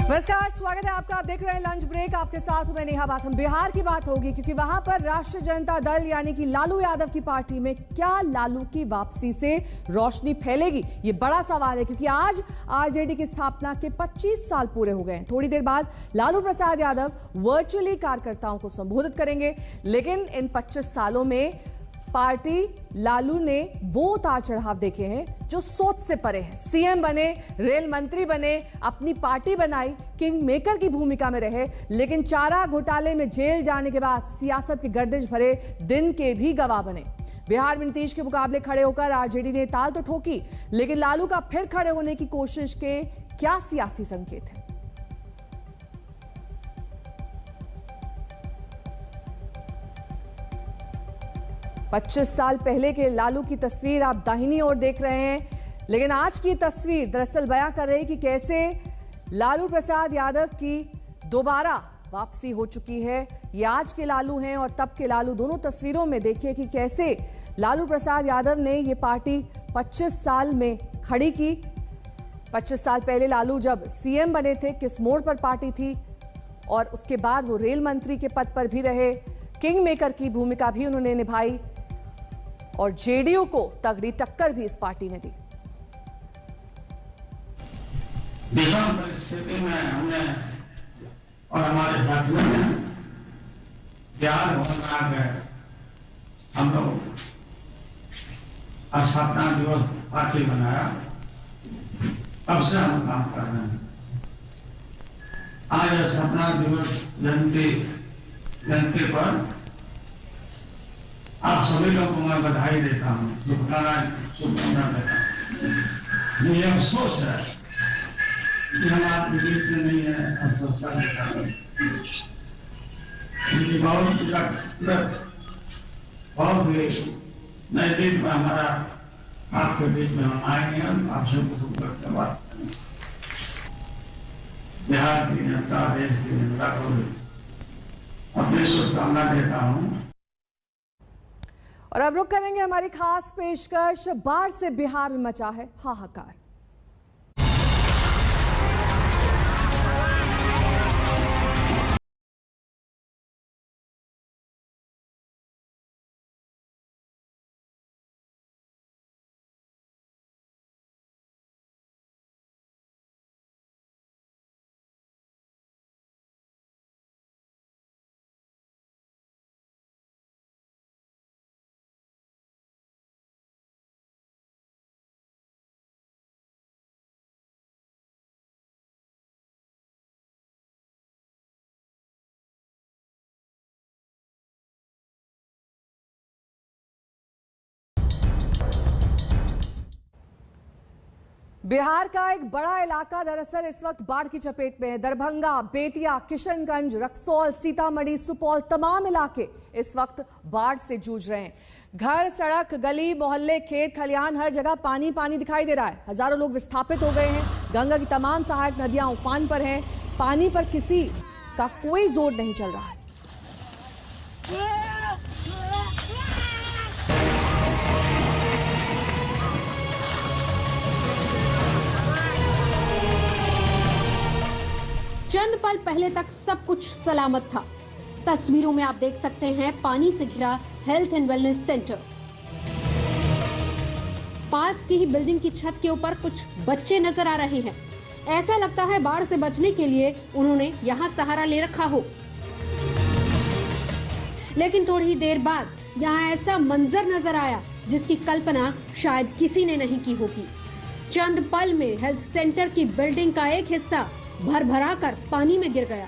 नमस्कार, स्वागत है आपका। आप देख रहे हैं लंच ब्रेक। आपके साथ हूं मैं नेहा। बात हम बिहार की बात होगी क्योंकि वहां पर राष्ट्रीय जनता दल यानी कि लालू यादव की पार्टी में क्या लालू की वापसी से रोशनी फैलेगी, ये बड़ा सवाल है क्योंकि आज आरजेडी की स्थापना के 25 साल पूरे हो गए हैं। थोड़ी देर बाद लालू प्रसाद यादव वर्चुअली कार्यकर्ताओं को संबोधित करेंगे, लेकिन इन 25 सालों में पार्टी लालू ने वो उतार चढ़ाव देखे हैं जो सोच से परे हैं। सीएम बने, रेल मंत्री बने, अपनी पार्टी बनाई, किंग मेकर की भूमिका में रहे, लेकिन चारा घोटाले में जेल जाने के बाद सियासत के गर्दिश भरे दिन के भी गवाह बने। बिहार में नीतीश के मुकाबले खड़े होकर आरजेडी ने ताल तो ठोकी, लेकिन लालू का फिर खड़े होने की कोशिश के क्या सियासी संकेत हैं? पच्चीस साल पहले के लालू की तस्वीर आप दाहिनी ओर देख रहे हैं, लेकिन आज की तस्वीर दरअसल बयां कर रही है कि कैसे लालू प्रसाद यादव की दोबारा वापसी हो चुकी है। ये आज के लालू हैं और तब के लालू, दोनों तस्वीरों में देखिए कि कैसे लालू प्रसाद यादव ने ये पार्टी 25 साल में खड़ी की। 25 साल पहले लालू जब सीएम बने थे, किस मोड़ पर पार्टी थी, और उसके बाद वो रेल मंत्री के पद पर भी रहे, किंग मेकर की भूमिका भी उन्होंने निभाई और जेडीयू को तगड़ी टक्कर भी इस पार्टी ने दी। विषम परिस्थिति में हमने और हमारे साथियों ने प्यार बना के हम लोग स्थापना दिवस पार्टी बनाया। तब से हम काम कर रहे हैं। आज स्थापना दिवस जयंती पर आप सभी लोगों को मैं बधाई देता हूँ, शुभकामना देता हूँ। मुझे अफसोस है कि हम आपके बीच में नहीं है। अफसोस देता हूँ, बहुत ही नजदीक में हमारा आपके बीच में हम आएंगे। हम आपसे करके बात करेंगे। बिहार की जनता, देश की जनता को अपनी शुभकामना देता हूँ। और अब रुक करेंगे हमारी खास पेशकश। बाढ़ से बिहार में मचा है हाहाकार। बिहार का एक बड़ा इलाका दरअसल इस वक्त बाढ़ की चपेट में है। दरभंगा, बेतिया, किशनगंज, रक्सौल, सीतामढ़ी, सुपौल, तमाम इलाके इस वक्त बाढ़ से जूझ रहे हैं। घर, सड़क, गली, मोहल्ले, खेत, खलिहान, हर जगह पानी पानी दिखाई दे रहा है। हजारों लोग विस्थापित हो गए हैं। गंगा की तमाम सहायक नदियां उफान पर हैं। पानी पर किसी का कोई जोर नहीं चल रहा है। चंद पल पहले तक सब कुछ सलामत था। तस्वीरों में आप देख सकते हैं पानी से घिरा हेल्थ एंड वेलनेस सेंटर। पास की ही बिल्डिंग की छत के ऊपर कुछ बच्चे नजर आ रहे हैं। ऐसा लगता है बाढ़ से बचने के लिए उन्होंने यहाँ सहारा ले रखा हो। लेकिन थोड़ी ही देर बाद यहाँ ऐसा मंजर नजर आया जिसकी कल्पना शायद किसी ने नहीं की होगी। चंद पल में हेल्थ सेंटर की बिल्डिंग का एक हिस्सा भर भरा कर पानी में गिर गया।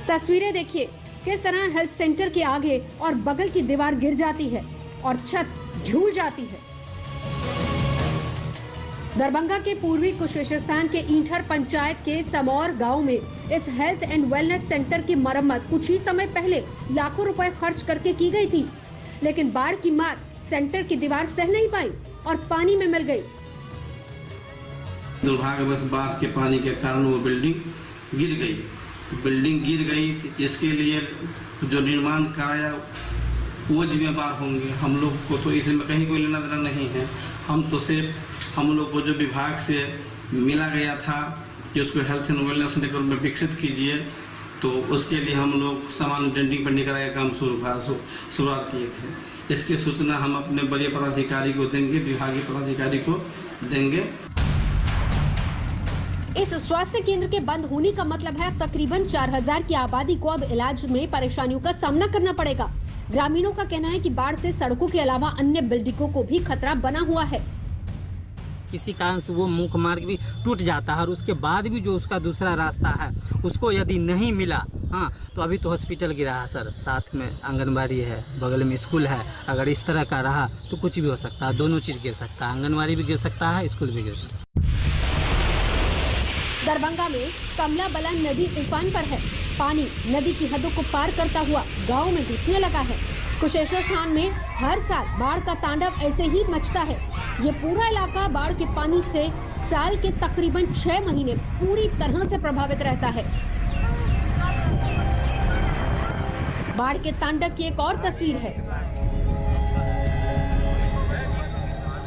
तस्वीरें देखिए किस तरह हेल्थ सेंटर के आगे और बगल की दीवार गिर जाती है और छत झूल जाती है। दरभंगा के पूर्वी कुशेश्वरस्थान के ईंठर पंचायत के समौर गांव में इस हेल्थ एंड वेलनेस सेंटर की मरम्मत कुछ ही समय पहले लाखों रुपए खर्च करके की गई थी, लेकिन बाढ़ की मार सेंटर की दीवार सह नहीं पाई और पानी में मिल गई। दुर्भाग्यवश बाढ़ के पानी के कारण वो बिल्डिंग गिर गई। इसके लिए जो निर्माण कराया वो जिम्मेदार होंगे। हम लोग को तो इसमें कहीं कोई लेना देना नहीं है। हम तो सिर्फ हम लोग को जो विभाग से मिला गया था कि उसको हेल्थ एंड वेलनेस सेंटर में विकसित कीजिए, तो उसके लिए हम लोग सामान डेंटिंग पढ़ने का काम शुरुआत किए थे। इसकी सूचना हम अपने बड़े पदाधिकारी को देंगे, विभागीय पदाधिकारी को देंगे। इस स्वास्थ्य केंद्र के बंद होने का मतलब है तकरीबन 4000 की आबादी को अब इलाज में परेशानियों का सामना करना पड़ेगा। ग्रामीणों का कहना है कि बाढ़ से सड़कों के अलावा अन्य बिल्डिंगों को भी खतरा बना हुआ है। किसी कारण से वो मुख्य मार्ग भी टूट जाता है और उसके बाद भी जो उसका दूसरा रास्ता है उसको यदि नहीं मिला, हाँ, तो अभी तो हॉस्पिटल गिरा है सर, साथ में आंगनबाड़ी है, बगल में स्कूल है। अगर इस तरह का रहा तो कुछ भी हो सकता है, दोनों चीज़ गिर सकता है, आंगनबाड़ी भी गिर सकता है, स्कूल भी गिर सकता है। दरभंगा में कमला बलान नदी उफान पर है। पानी नदी की हदों को पार करता हुआ गांव में घुसने लगा है। कुशेश्वर स्थान में हर साल बाढ़ का तांडव ऐसे ही मचता है। ये पूरा इलाका बाढ़ के पानी से साल के तकरीबन 6 महीने पूरी तरह से प्रभावित रहता है। बाढ़ के तांडव की एक और तस्वीर है।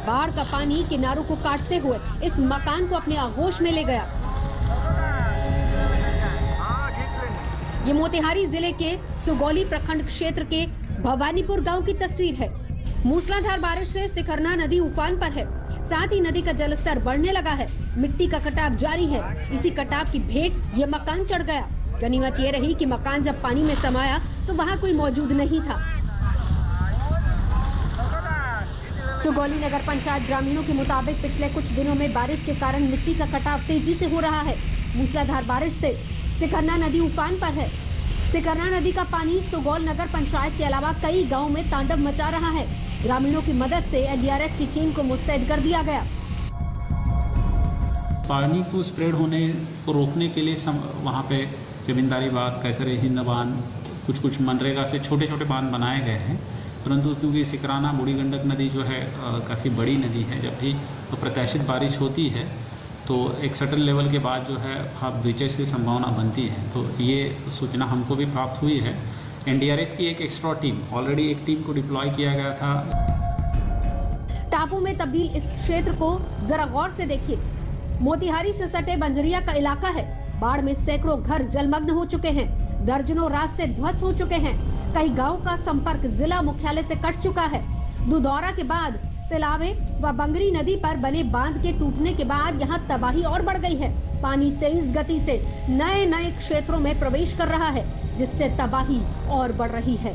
बाढ़ का पानी किनारों को काटते हुए इस मकान को अपने आगोश में ले गया। ये मोतिहारी जिले के सुगौली प्रखंड क्षेत्र के भवानीपुर गांव की तस्वीर है। मूसलाधार बारिश से सिखरना नदी उफान पर है। साथ ही नदी का जलस्तर बढ़ने लगा है। मिट्टी का कटाव जारी है। इसी कटाव की भेंट ये मकान चढ़ गया। गनीमत ये रही कि मकान जब पानी में समाया तो वहाँ कोई मौजूद नहीं था। सुगौली नगर पंचायत ग्रामीणों के मुताबिक पिछले कुछ दिनों में बारिश के कारण मिट्टी का कटाव तेजी से हो रहा है। मूसलाधार बारिश से सिखरना नदी उफान पर है। सिखरना नदी का पानी सुगौल नगर पंचायत के अलावा कई गांवों में तांडव मचा रहा है। ग्रामीणों की मदद से एनडीआरएफ की टीम को मुस्तैद कर दिया गया। पानी को स्प्रेड होने को रोकने के लिए वहाँ पे जमींदारी बांध, कैसरे हिंद बांध, कुछ मनरेगा से छोटे छोटे बांध बनाए गए हैं। परंतु क्योंकि सिकराना बूढ़ी गंडक नदी जो है काफ़ी बड़ी नदी है, जब भी प्रकाशित बारिश होती है तो एक सर्टेन लेवल के बाद जो है ब्रीचेस की संभावना बनती है। तो ये सूचना हमको भी प्राप्त हुई है। एनडीआरएफ की एक एक्स्ट्रा टीम, ऑलरेडी एक टीम को डिप्लॉय किया गया था। टापू में तब्दील इस क्षेत्र को जरा गौर से देखिए। मोतिहारी से सटे बंजरिया का इलाका है। बाढ़ में सैकड़ों घर जलमग्न हो चुके हैं। दर्जनों रास्ते ध्वस्त हो चुके हैं। कई गाँव का संपर्क जिला मुख्यालय से कट चुका है। दुधौरा के बाद तिलावे व बंगरी नदी पर बने बांध के टूटने के बाद यहाँ तबाही और बढ़ गई है। पानी तेज गति से नए नए क्षेत्रों में प्रवेश कर रहा है, जिससे तबाही और बढ़ रही है।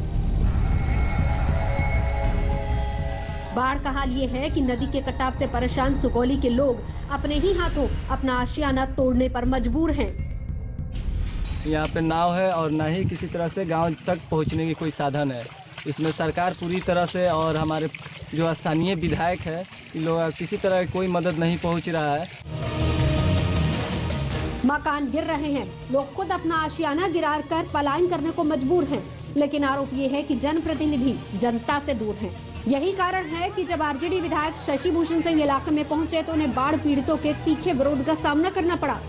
बाढ़ का हाल ये है कि नदी के कटाव से परेशान सुगौली के लोग अपने ही हाथों अपना आशियाना तोड़ने पर मजबूर हैं। यहाँ पे नाव है और न ही किसी तरह से गांव तक पहुँचने की कोई साधन है। इसमें सरकार पूरी तरह से और हमारे जो स्थानीय विधायक है, इन लोग किसी तरह की कोई मदद नहीं पहुंच रहा है। मकान गिर रहे हैं। लोग खुद अपना आशियाना गिरा कर पलायन करने को मजबूर हैं। लेकिन आरोप ये है कि जनप्रतिनिधि जनता से दूर हैं। यही कारण है कि जब आरजेडी विधायक शशि भूषण सिंह इलाके में पहुंचे तो उन्हें बाढ़ पीड़ितों के तीखे विरोध का सामना करना पड़ा।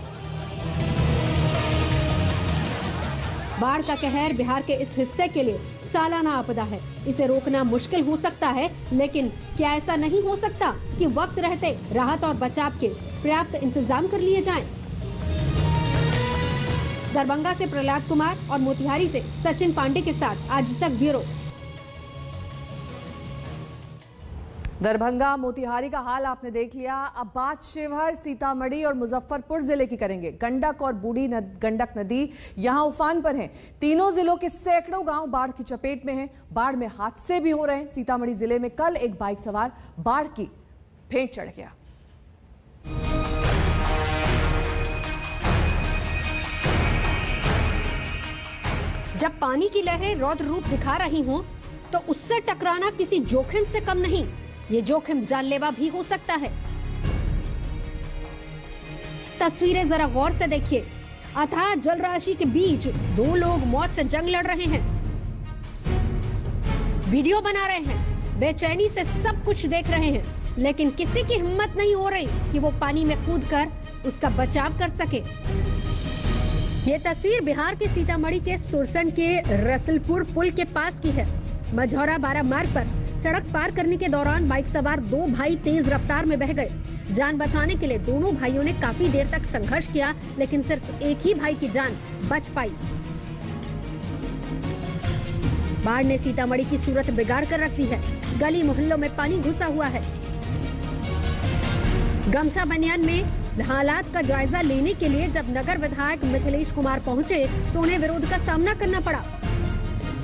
बाढ़ का कहर बिहार के इस हिस्से के लिए सालाना आपदा है। इसे रोकना मुश्किल हो सकता है, लेकिन क्या ऐसा नहीं हो सकता कि वक्त रहते राहत और बचाव के पर्याप्त इंतजाम कर लिए जाएं? दरभंगा से प्रहलाद कुमार और मोतिहारी से सचिन पांडे के साथ आज तक ब्यूरो। दरभंगा मोतिहारी का हाल आपने देख लिया। अब बात शिवहर, सीतामढ़ी और मुजफ्फरपुर जिले की करेंगे। गंडक और बूढ़ी गंडक नदी यहां उफान पर हैं। तीनों जिलों के सैकड़ों गांव बाढ़ की चपेट में हैं। बाढ़ में हादसे भी हो रहे हैं। सीतामढ़ी जिले में कल एक बाइक सवार बाढ़ की फेंट चढ़ गया। जब पानी की लहरें रौद्र रूप दिखा रही हों, तो उससे टकराना किसी जोखिम से कम नहीं। ये जोखिम जानलेवा भी हो सकता है। तस्वीरें जरा गौर से देखिए। अथाह जल राशि के बीच दो लोग मौत से जंग लड़ रहे हैं। वीडियो बना रहे हैं, बेचैनी से सब कुछ देख रहे हैं, लेकिन किसी की हिम्मत नहीं हो रही कि वो पानी में कूदकर उसका बचाव कर सके। ये तस्वीर बिहार के सीतामढ़ी के सुरसन के रसलपुर पुल के पास की है। मझौरा 12 मार्ग पर सड़क पार करने के दौरान बाइक सवार 2 भाई तेज रफ्तार में बह गए। जान बचाने के लिए दोनों भाइयों ने काफी देर तक संघर्ष किया, लेकिन सिर्फ एक ही भाई की जान बच पाई। बाढ़ ने सीतामढ़ी की सूरत बिगाड़ कर रख दी है। गली मोहल्लों में पानी घुसा हुआ है। गमछा बनियान में हालात का जायजा लेने के लिए जब नगर विधायक मिथिलेश कुमार पहुंचे तो उन्हें विरोध का सामना करना पड़ा।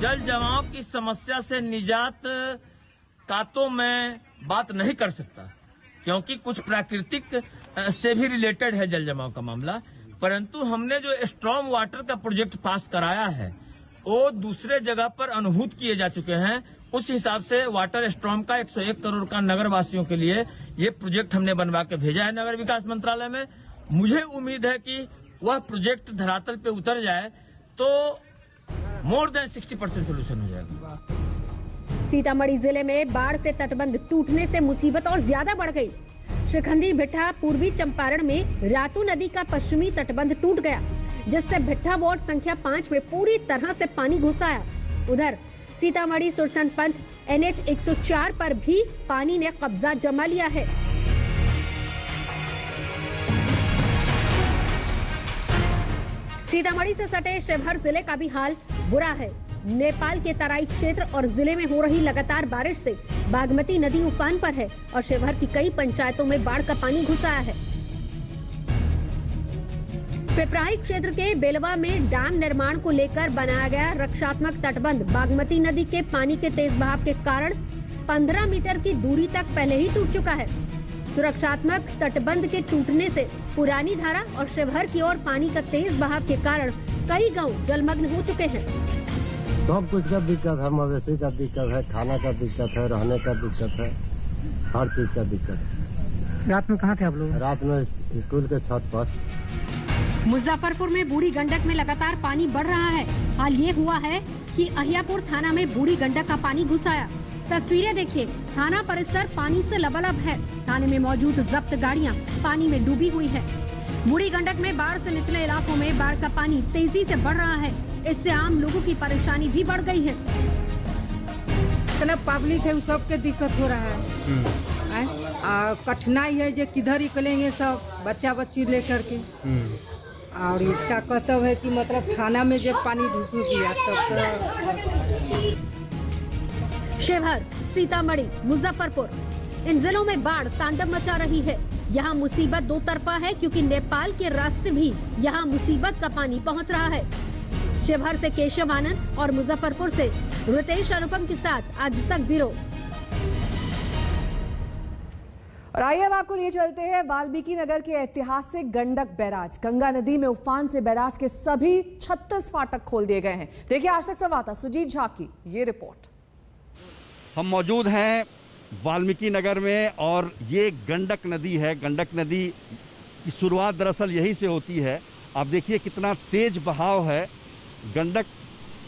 जल जमाव की समस्या से निजात का तो मैं बात नहीं कर सकता, क्योंकि कुछ प्राकृतिक से भी रिलेटेड है जल जमाव का मामला, परंतु हमने जो स्ट्रॉम वाटर का प्रोजेक्ट पास कराया है वो दूसरे जगह पर अनुभूत किए जा चुके हैं। उस हिसाब से वाटर स्ट्रॉम का 101 करोड़ का नगर वासियों के लिए ये प्रोजेक्ट हमने बनवा के भेजा है नगर विकास मंत्रालय में। मुझे उम्मीद है कि वह प्रोजेक्ट धरातल पे उतर जाए तो मोर देन 60% सोल्यूशन हो जाएगा। सीतामढ़ी जिले में बाढ़ से तटबंध टूटने से मुसीबत और ज्यादा बढ़ गई। शिखंडी भिट्ठा पूर्वी चंपारण में रातू नदी का पश्चिमी तटबंध टूट गया, जिससे भिट्ठा वार्ड संख्या 5 में पूरी तरह से पानी घुस आया। उधर सीतामढ़ी सुरसंड-पंत NH 104 पर भी पानी ने कब्जा जमा लिया है। सीतामढ़ी से सटे शिवहर जिले का भी हाल बुरा है। नेपाल के तराई क्षेत्र और जिले में हो रही लगातार बारिश से बागमती नदी उफान पर है और शिवहर की कई पंचायतों में बाढ़ का पानी घुस आया है। पिपराही क्षेत्र के बेलवा में डैम निर्माण को लेकर बनाया गया रक्षात्मक तटबंध बागमती नदी के पानी के तेज बहाव के कारण 15 मीटर की दूरी तक पहले ही टूट चुका है। सुरक्षात्मक तटबंध के टूटने से पुरानी धारा और शिवहर की ओर पानी का तेज बहाव के कारण कई गांव जलमग्न हो चुके हैं। सब कुछ का दिक्कत है, मवेशी का दिक्कत है, खाना का दिक्कत है, रहने का दिक्कत है, हर चीज का दिक्कत है। रात में कहाँ थे आप लोग? रात में स्कूल के छत पर। मुजफ्फरपुर में बूढ़ी गंडक में लगातार पानी बढ़ रहा है। हाल ये हुआ है कि अहियापुर थाना में बूढ़ी गंडक का पानी घुस आया। तस्वीरें देखिए, थाना परिसर पानी से लबालब है। थाने में मौजूद जब्त गाड़ियां पानी में डूबी हुई है। बूढ़ी गंडक में बाढ़ से निचले इलाकों में बाढ़ का पानी तेजी से बढ़ रहा है। इससे आम लोगों की परेशानी भी बढ़ गई है। इतना पब्लिक है, सब के दिक्कत हो रहा है। कठिनाई है जो किधर निकलेंगे सब बच्चा बच्ची लेकर के। और इसका कर्तव्य है कि मतलब थाना में जब पानी घुस गया तब शिवहर, सीतामढ़ी, मुजफ्फरपुर इन जिलों में बाढ़ तांडव मचा रही है। यहाँ मुसीबत दो तरफा है क्योंकि नेपाल के रास्ते भी यहाँ मुसीबत का पानी पहुँच रहा है। शिवहर से केशव आनंद और मुजफ्फरपुर से रितेश अनुपम के साथ आज तक ब्यूरो। और आइए अब आपको लिए चलते हैं वाल्मीकि नगर के ऐतिहासिक गंडक बैराज। गंगा नदी में उफान से बैराज के सभी 36 फाटक खोल दिए गए हैं। देखिए आज तक संवाददाता सुजीत झा की ये रिपोर्ट। हम मौजूद हैं वाल्मीकि नगर में और ये गंडक नदी है। गंडक नदी की शुरुआत दरअसल यहीं से होती है। आप देखिए कितना तेज बहाव है। गंडक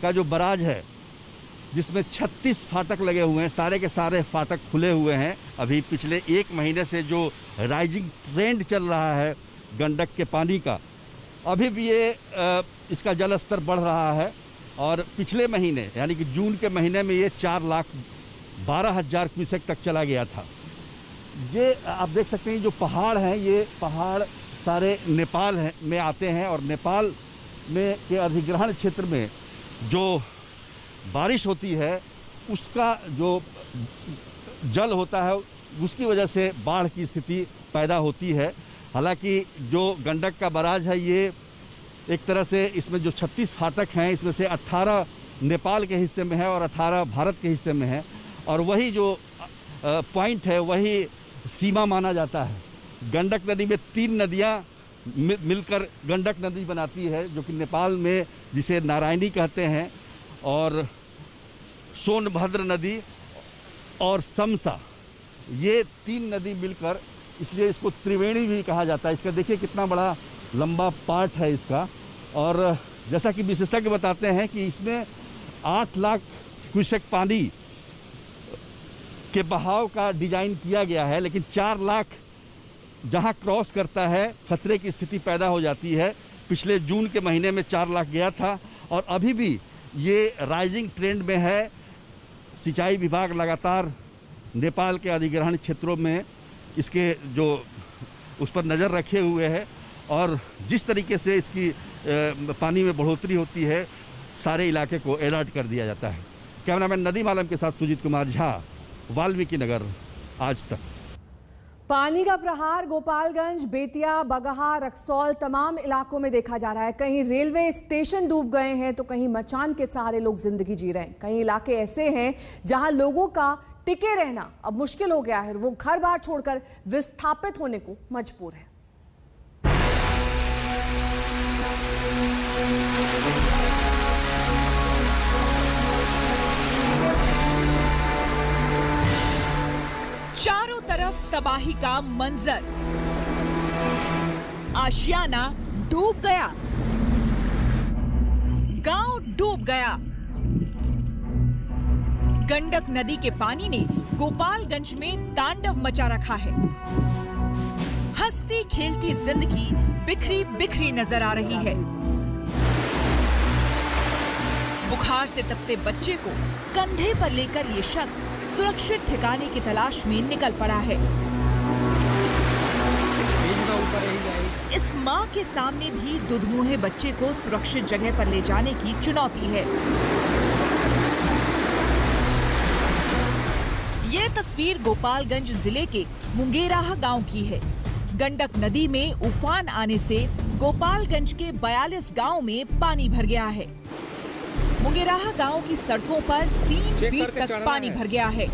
का जो बराज है जिसमें 36 फाटक लगे हुए हैं, सारे के सारे फाटक खुले हुए हैं। अभी पिछले 1 महीने से जो राइजिंग ट्रेंड चल रहा है गंडक के पानी का, अभी भी ये इसका जल स्तर बढ़ रहा है। और पिछले महीने यानी कि जून के महीने में ये 4,12,000 क्यूसेक तक चला गया था। ये आप देख सकते हैं जो पहाड़ हैं, ये पहाड़ सारे नेपाल में आते हैं और नेपाल में के अधिग्रहण क्षेत्र में जो बारिश होती है उसका जो जल होता है उसकी वजह से बाढ़ की स्थिति पैदा होती है। हालांकि जो गंडक का बराज है ये एक तरह से इसमें जो 36 फाटक हैं इसमें से 18 नेपाल के हिस्से में है और 18 भारत के हिस्से में है। और वही जो पॉइंट है वही सीमा माना जाता है। गंडक नदी में 3 नदियाँ मिलकर गंडक नदी बनाती है, जो कि नेपाल में जिसे नारायणी कहते हैं, और सोनभद्र नदी और समसा, ये 3 नदी मिलकर, इसलिए इसको त्रिवेणी भी कहा जाता है। इसका देखिए कितना बड़ा लंबा पार्ट है इसका। और जैसा कि विशेषज्ञ बताते हैं कि इसमें 8 लाख क्यूसेक पानी के बहाव का डिजाइन किया गया है, लेकिन 4 लाख जहां क्रॉस करता है खतरे की स्थिति पैदा हो जाती है। पिछले जून के महीने में 4 लाख गया था और अभी भी ये राइजिंग ट्रेंड में है। सिंचाई विभाग लगातार नेपाल के अधिग्रहण क्षेत्रों में इसके जो उस पर नज़र रखे हुए है और जिस तरीके से इसकी पानी में बढ़ोतरी होती है सारे इलाके को अलर्ट कर दिया जाता है। कैमरामैन नदीम आलम के साथ सुजीत कुमार झा, वाल्मीकि नगर, आज तक। पानी का प्रहार गोपालगंज, बेतिया, बगहा, रक्सौल तमाम इलाकों में देखा जा रहा है। कहीं रेलवे स्टेशन डूब गए हैं तो कहीं मचान के सहारे लोग जिंदगी जी रहे हैं। कई इलाके ऐसे हैं जहां लोगों का टिके रहना अब मुश्किल हो गया है, वो घर बार छोड़कर विस्थापित होने को मजबूर है। चारों तरफ तबाही का मंजर, आशियाना डूब गया, गांव डूब गया। गंडक नदी के पानी ने गोपालगंज में तांडव मचा रखा है। हंसती खेलती जिंदगी बिखरी बिखरी नजर आ रही है। बुखार से तपते बच्चे को कंधे पर लेकर ये शख्स सुरक्षित ठिकाने की तलाश में निकल पड़ा है। इस मां के सामने भी दुधमुहे बच्चे को सुरक्षित जगह पर ले जाने की चुनौती है। ये तस्वीर गोपालगंज जिले के मुंगेराह गांव की है। गंडक नदी में उफान आने से गोपालगंज के 42 गांव में पानी भर गया है। मुंगेराह गांव की सड़कों पर 3 फीट तक पानी भर गया है।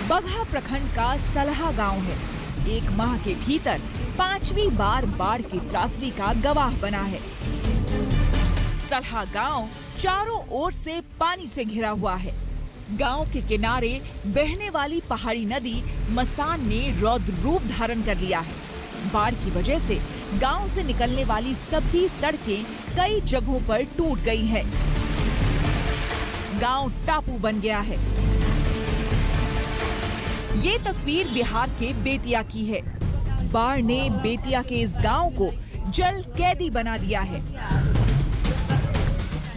बगहा प्रखंड का सलहा गांव है। एक माह के भीतर 5वीं बार बाढ़ की त्रासदी का गवाह बना है। सलहा गांव चारों ओर से पानी से घिरा हुआ है। गांव के किनारे बहने वाली पहाड़ी नदी मसान ने रौद्र रूप धारण कर लिया है। बाढ़ की वजह से गांव से निकलने वाली सभी सड़कें कई जगहों पर टूट गई हैं। गांव टापू बन गया है। ये तस्वीर बिहार के बेतिया की है। बाढ़ ने बेतिया के इस गांव को जल कैदी बना दिया है।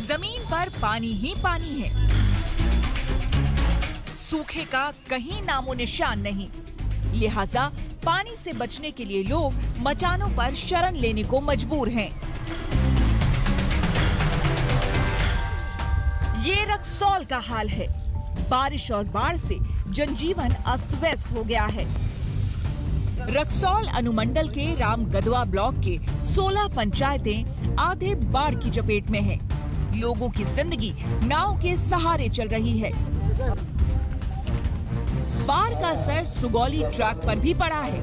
जमीन पर पानी ही पानी है। सूखे का कहीं नामो निशान नहीं। लिहाजा पानी से बचने के लिए लोग मचानों पर शरण लेने को मजबूर हैं। ये रक्सौल का हाल है। बारिश और बाढ़ से जनजीवन अस्त व्यस्त हो गया है। रक्सौल अनुमंडल के राम गदवा ब्लॉक के 16 पंचायतें आधे बाढ़ की चपेट में हैं। लोगों की जिंदगी नाव के सहारे चल रही है। बाढ़ का असर सुगौली ट्रैक पर भी पड़ा है।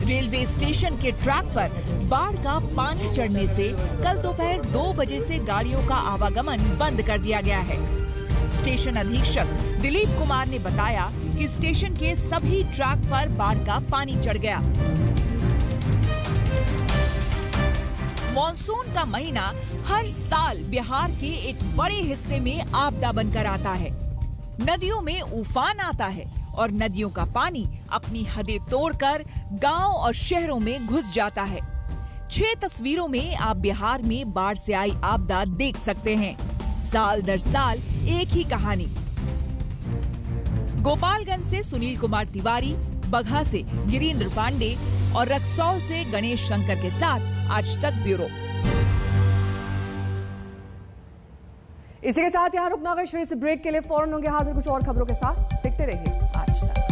रेलवे स्टेशन के ट्रैक पर बाढ़ का पानी चढ़ने से कल दोपहर 2 बजे से गाड़ियों का आवागमन बंद कर दिया गया है। स्टेशन अधीक्षक दिलीप कुमार ने बताया कि स्टेशन के सभी ट्रैक पर बाढ़ का पानी चढ़ गया। मॉनसून का महीना हर साल बिहार के एक बड़े हिस्से में आपदा बनकर आता है। नदियों में उफान आता है और नदियों का पानी अपनी हदें तोड़कर गांव और शहरों में घुस जाता है। 6 तस्वीरों में आप बिहार में बाढ़ से आई आपदा देख सकते हैं। साल दर साल एक ही कहानी। गोपालगंज से सुनील कुमार तिवारी, बगहा से गिरीन्द्र पांडे और रक्सौल से गणेश शंकर के साथ आज तक ब्यूरो। इसी के साथ यहाँ रुकना होगा। इस ब्रेक के लिए फौरन होंगे हाजिर कुछ और खबरों के साथ। देखते रहिए आज तक।